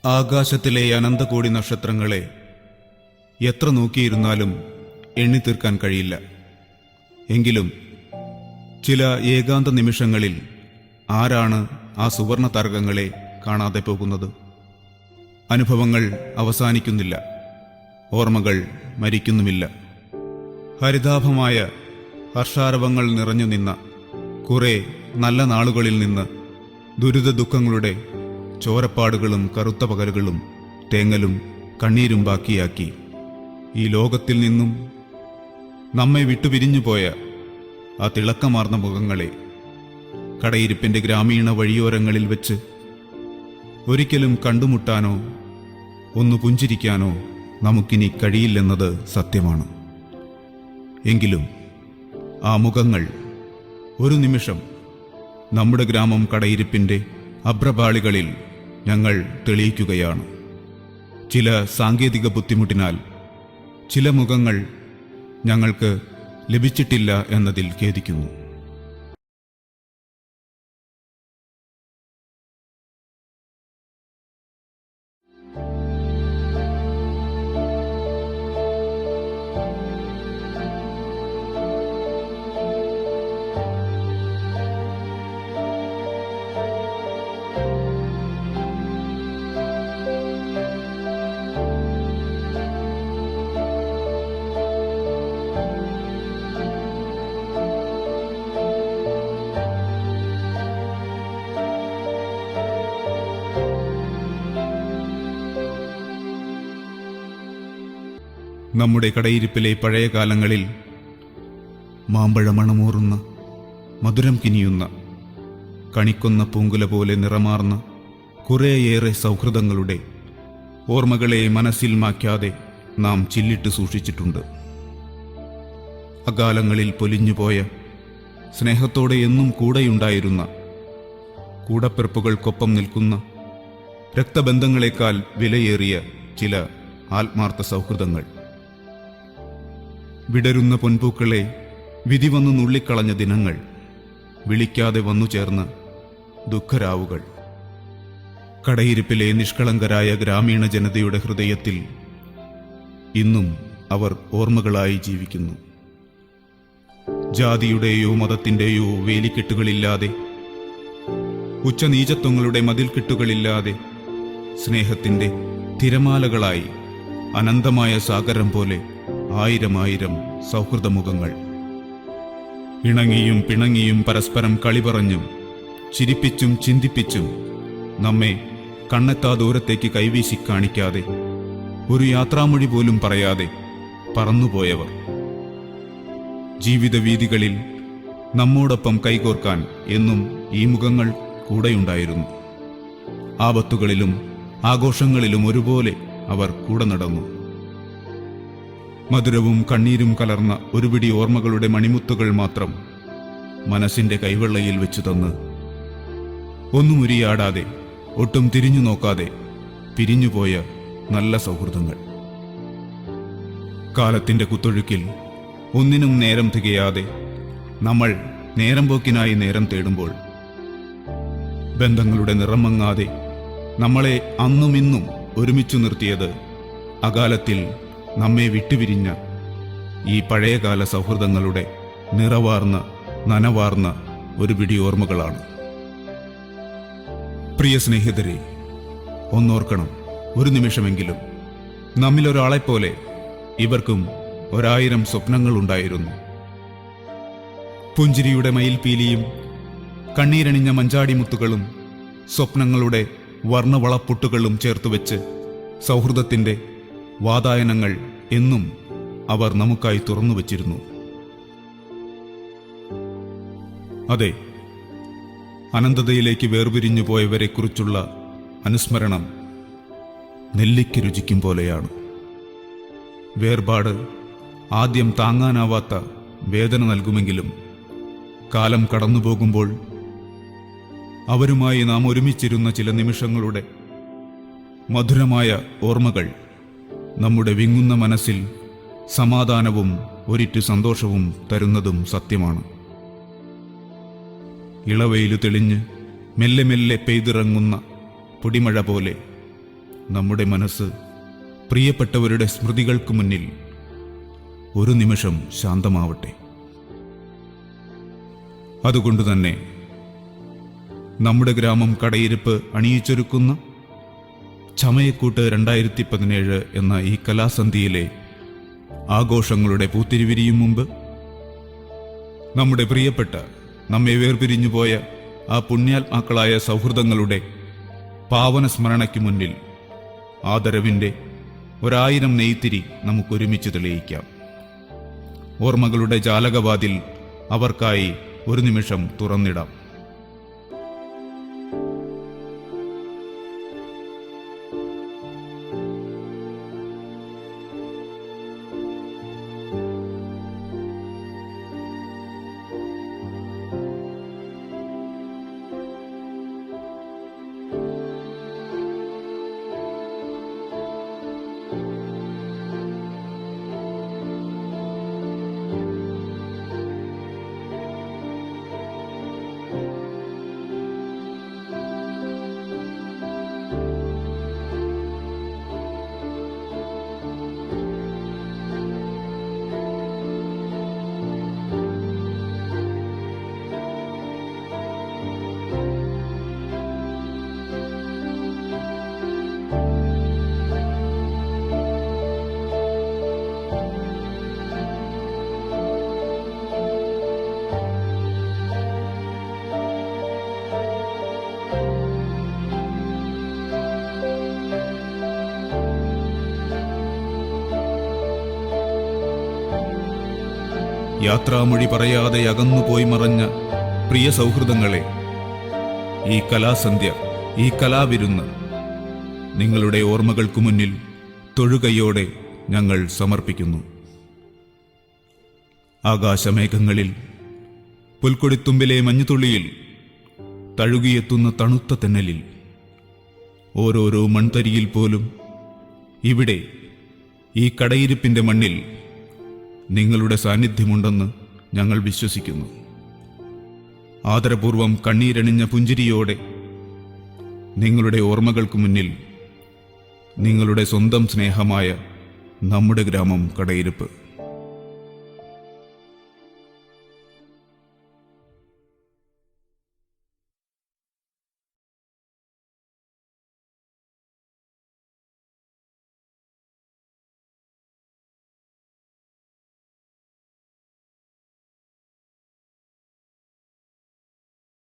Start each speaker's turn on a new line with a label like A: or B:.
A: ആകാശത്തിലെ അനന്തകോടി നക്ഷത്രങ്ങളെ എത്ര നോക്കിയിരുന്നാലും എണ്ണിത്തീർക്കാൻ കഴിയില്ല. എങ്കിലും ചില ഏകാന്ത നിമിഷങ്ങളിൽ ആരാണ് ആ സുവർണ താരകങ്ങളെ കാണാതെ പോകുന്നത്? അനുഭവങ്ങൾ അവസാനിക്കുന്നില്ല, ഓർമ്മകൾ മരിക്കുന്നുമില്ല. ഹരിതാഭമായ ഹർഷാരവങ്ങൾ നിറഞ്ഞു നിന്ന കുറെ നല്ല നാളുകളിൽ നിന്ന് ദുരിത ദുഃഖങ്ങളുടെ ചോരപ്പാടുകളും കറുത്ത പകലുകളും തേങ്ങലും കണ്ണീരും ബാക്കിയാക്കി ഈ ലോകത്തിൽ നിന്നും നമ്മെ വിട്ടുപിരിഞ്ഞുപോയ ആ തിളക്കമാർന്ന മുഖങ്ങളെ കടയിരിപ്പിന്റെ ഗ്രാമീണ വഴിയോരങ്ങളിൽ വെച്ച് ഒരിക്കലും കണ്ടുമുട്ടാനോ ഒന്ന് പുഞ്ചിരിക്കാനോ നമുക്കിനി കഴിയില്ലെന്നത് സത്യമാണ്. എങ്കിലും ആ മുഖങ്ങൾ ഒരു നിമിഷം നമ്മുടെ ഗ്രാമം കടയിരിപ്പിന്റെ അഭ്രപാളികളിൽ ഞങ്ങൾ തെളിയിക്കുകയാണ്. ചില സാങ്കേതിക ബുദ്ധിമുട്ടിനാൽ ചില മുഖങ്ങൾ ഞങ്ങൾക്ക് ലഭിച്ചിട്ടില്ല എന്നതിൽ ഖേദിക്കുന്നു. നമ്മുടെ കടയിരിപ്പിലെ പഴയ കാലങ്ങളിൽ മാമ്പഴമണമൂറുന്ന മധുരം കിനിയുന്ന കണിക്കൊന്ന പൂങ്കുല പോലെ നിറമാർന്ന കുറേയേറെ സൗഹൃദങ്ങളുടെ ഓർമ്മകളെ മനസ്സിൽ മായ്ക്കാതെ നാം ചില്ലിട്ട് സൂക്ഷിച്ചിട്ടുണ്ട്. അകാലങ്ങളിൽ പൊലിഞ്ഞുപോയ സ്നേഹത്തോടെ എന്നും കൂടെയുണ്ടായിരുന്ന കൂടപ്പിറപ്പുകൾക്കൊപ്പം നിൽക്കുന്ന രക്തബന്ധങ്ങളെക്കാൾ വിലയേറിയ ചില ആത്മാർത്ഥ സൗഹൃദങ്ങൾ. വിടരുന്ന പൊൻപൂക്കളെ വിധി വന്നു നുള്ളിക്കളഞ്ഞ ദിനങ്ങൾ, വിളിക്കാതെ വന്നു ചേർന്ന ദുഃഖരാവുകൾ. കടയിരിപ്പിലെ നിഷ്കളങ്കരായ ഗ്രാമീണ ജനതയുടെ ഹൃദയത്തിൽ ഇന്നും അവർ ഓർമ്മകളായി ജീവിക്കുന്നു. ജാതിയുടെയോ മതത്തിന്റെയോ വേലിക്കെട്ടുകളില്ലാതെ, ഉച്ചനീചത്വങ്ങളുടെ മതിൽക്കെട്ടുകളില്ലാതെ, സ്നേഹത്തിന്റെ തിരമാലകളായി അനന്തമായ സാഗരം പോലെ ആയിരമായിരം സൗഹൃദമുഖങ്ങൾ. ഇണങ്ങിയും പിണങ്ങിയും പരസ്പരം കളി പറഞ്ഞും ചിരിപ്പിച്ചും ചിന്തിപ്പിച്ചും നമ്മെ കണ്ണെത്താ ദൂരത്തേക്ക് കൈവീശി കാണിക്കാതെ, ഒരു യാത്രാമൊഴി പോലും പറയാതെ പറന്നുപോയവർ. ജീവിതവീഥികളിൽ നമ്മോടൊപ്പം കൈകോർക്കാൻ എന്നും ഈ മുഖങ്ങൾ കൂടെയുണ്ടായിരുന്നു. ആപത്തുകളിലും ആഘോഷങ്ങളിലും ഒരുപോലെ അവർ കൂടെ നടന്നു. മധുരവും കണ്ണീരും കലർന്ന ഒരു പിടി ഓർമ്മകളുടെ മണിമുത്തുകൾ മാത്രം മനസ്സിന്റെ കൈവെള്ളയിൽ വെച്ചു തന്ന്, ഒന്നും ഉരിയാടാതെ ഒട്ടും തിരിഞ്ഞു നോക്കാതെ പിരിഞ്ഞുപോയ നല്ല സൗഹൃദങ്ങൾ. കാലത്തിന്റെ കുത്തൊഴുക്കിൽ ഒന്നിനും നേരം തികയാതെ നമ്മൾ നേരം പോക്കിനായി നേരം തേടുമ്പോൾ, ബന്ധങ്ങളുടെ നിറം മങ്ങാതെ നമ്മളെ അന്നുമിന്നും ഒരുമിച്ചു നിർത്തിയത് അകാലത്തിൽ നമ്മെ വിട്ടുപിരിഞ്ഞ ഈ പഴയകാല സൗഹൃദങ്ങളുടെ നിറവാർന്ന നനവാർന്ന ഒരു പിടി ഓർമ്മകളാണ്. പ്രിയ സ്നേഹിതരെ, ഒന്നോർക്കണം, ഒരു നിമിഷമെങ്കിലും നമ്മിലൊരാളെപ്പോലെ ഇവർക്കും 1000 സ്വപ്നങ്ങളുണ്ടായിരുന്നു. പുഞ്ചിരിയുടെ മയിൽപീലിയും കണ്ണീരണിഞ്ഞ മഞ്ചാടിമുത്തുകളും സ്വപ്നങ്ങളുടെ വർണ്ണവളപ്പൊട്ടുകളും ചേർത്തുവെച്ച് സൗഹൃദത്തിന്റെ വാതായനങ്ങൾ എന്നും അവർ നമുക്കായി തുറന്നുവച്ചിരുന്നു. അതെ, അനന്തതയിലേക്ക് വേർപിരിഞ്ഞു പോയവരെക്കുറിച്ചുള്ള അനുസ്മരണം നെല്ലിക്ക് രുചിക്കും പോലെയാണ്. വേർപാട് ആദ്യം താങ്ങാനാവാത്ത വേദന നൽകുമെങ്കിലും കാലം കടന്നുപോകുമ്പോൾ അവരുമായി നാം ഒരുമിച്ചിരുന്ന ചില നിമിഷങ്ങളുടെ മധുരമായ ഓർമ്മകൾ നമ്മുടെ വിങ്ങുന്ന മനസ്സിൽ സമാധാനവും ഒരിറ്റു സന്തോഷവും തരുന്നതും സത്യമാണ്. ഇളവെയിലു തെളിഞ്ഞ് മെല്ലെ മെല്ലെ പെയ്തിറങ്ങുന്ന പൊടിമഴ പോലെ നമ്മുടെ മനസ്സ് പ്രിയപ്പെട്ടവരുടെ സ്മൃതികൾക്ക് മുന്നിൽ ഒരു നിമിഷം ശാന്തമാവട്ടെ. അതുകൊണ്ടുതന്നെ നമ്മുടെ ഗ്രാമം കടയിരിപ്പ് അണിയിച്ചൊരുക്കുന്ന ചമയക്കൂട്ട് 2017 എന്ന ഈ കലാസന്ധിയിലെ ആഘോഷങ്ങളുടെ പൂത്തിരിവിരിയും മുമ്പ് നമ്മുടെ പ്രിയപ്പെട്ട, നമ്മെ വേർപിരിഞ്ഞുപോയ ആ പുണ്യാത്മാക്കളായ സൗഹൃദങ്ങളുടെ പാവന സ്മരണയ്ക്ക് മുന്നിൽ ആദരവിൻ്റെ 1000 നെയ്ത്തിരി നമുക്കൊരുമിച്ച് തെളിയിക്കാം. ഓർമ്മകളുടെ ജാലകവാതിൽ അവർക്കായി ഒരു നിമിഷം തുറന്നിടാം. യാത്രാമൊഴി പറയാതെ അകന്നുപോയി മറഞ്ഞ പ്രിയ സൗഹൃദങ്ങളെ, ഈ കലാസന്ധ്യ, ഈ കലാവിരുന്ന് നിങ്ങളുടെ ഓർമ്മകൾക്കു മുന്നിൽ തൊഴുകയോടെ ഞങ്ങൾ സമർപ്പിക്കുന്നു. ആകാശമേഘങ്ങളിൽ, പുൽക്കൊടിത്തുമ്പിലെ മഞ്ഞുതുള്ളിയിൽ, തഴുകിയെത്തുന്ന തണുത്ത തെന്നലിൽ, ഓരോരോ മൺതരിയിൽ പോലും ഇവിടെ ഈ കടയിരിപ്പിൻ്റെ മണ്ണിൽ നിങ്ങളുടെ സാന്നിധ്യമുണ്ടെന്ന് ഞങ്ങൾ വിശ്വസിക്കുന്നു. ആദരപൂർവം കണ്ണീരണിഞ്ഞ പുഞ്ചിരിയോടെ നിങ്ങളുടെ ഓർമ്മകൾക്ക് മുന്നിൽ നിങ്ങളുടെ സ്വന്തം സ്നേഹമായ നമ്മുടെ ഗ്രാമം കടയിരിപ്പ്.